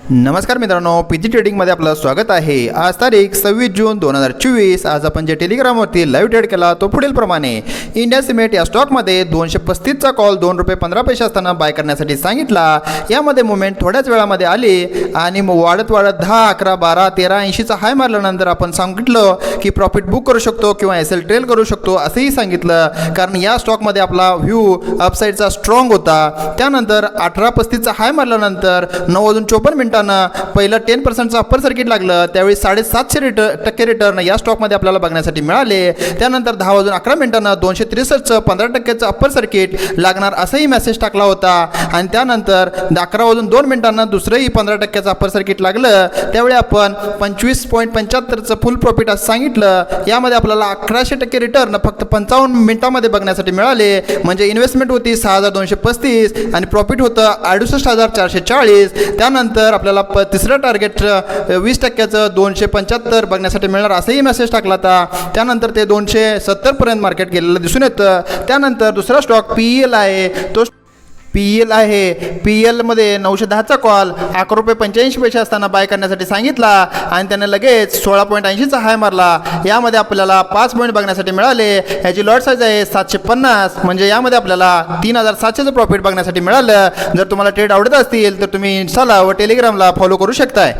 नमस्कार मित्रांनो, पीजी ट्रेडिंगमध्ये आपलं स्वागत आहे। आज तारीख 26 जून 2024। आज आपण जे टेलिग्रामवरती लाईव्ह ट्रेड केला तो पुढील प्रमाणे इंडिया सिमेंट या स्टॉकमध्ये 235चा कॉल ₹2.15 असताना बाय करण्यासाठी सांगितला। यामध्ये मुवमेंट थोड्याच वेळामध्ये आली आणि मग वाढत 10, 11, 12, 13, 80चा हाय मारल्यानंतर आपण सांगितलं की प्रॉफिट बुक करू शकतो किंवा एस एल ट्रेल करू शकतो असंही सांगितलं, कारण या स्टॉकमध्ये आपला व्ह्यू अपसाईडचा स्ट्रॉंग होता। त्यानंतर 18.35चा हाय मारल्यानंतर 9:54 पहिलं 10%चं अप्पर सर्किट लागलं, त्यावेळी 7.5% रिटर्न या स्टॉकमध्ये आपल्याला बघण्यासाठी मिळाले। त्यानंतर 10:11 263चं 15%चं अप्पर सर्किट लागणार असंही मेसेज टाकला होता आणि त्यानंतर 11:02 दुसरंही 15%चं अप्पर सर्किट लागलं, त्यावेळी आपण 25.75चं फुल प्रॉफिट असं सांगितलं। यामध्ये आपल्याला 1100% रिटर्न फक्त 55 मिनिटांमध्ये बघण्यासाठी मिळाले, म्हणजे इन्व्हेस्टमेंट होती 6,235 आणि प्रॉफिट होतं 68,440। त्यानंतर आपल्याला तिसरं टार्गेट 20%चं 275 बघण्यासाठी मिळणार असंही मेसेज टाकला होता। त्यानंतर ते 270 पर्यंत मार्केट गेलेलं दिसून येतं। त्यानंतर दुसरा स्टॉक PEL आहे, तो PEL आहे। PELमध्ये 910चा कॉल ₹11.85 असताना बाय करण्यासाठी सांगितला आणि त्याने लगेच 16.80चा हाय मारला। यामध्ये आपल्याला 5 पॉईंट बघण्यासाठी मिळाले। याची लॉट साईज आहे 750, म्हणजे यामध्ये आपल्याला 3,700चं प्रॉफिट बघण्यासाठी मिळालं। जर तुम्हाला ट्रेड आवडत असतील तर तुम्ही इन्स्टाला व टेलिग्रामला फॉलो करू शकताय।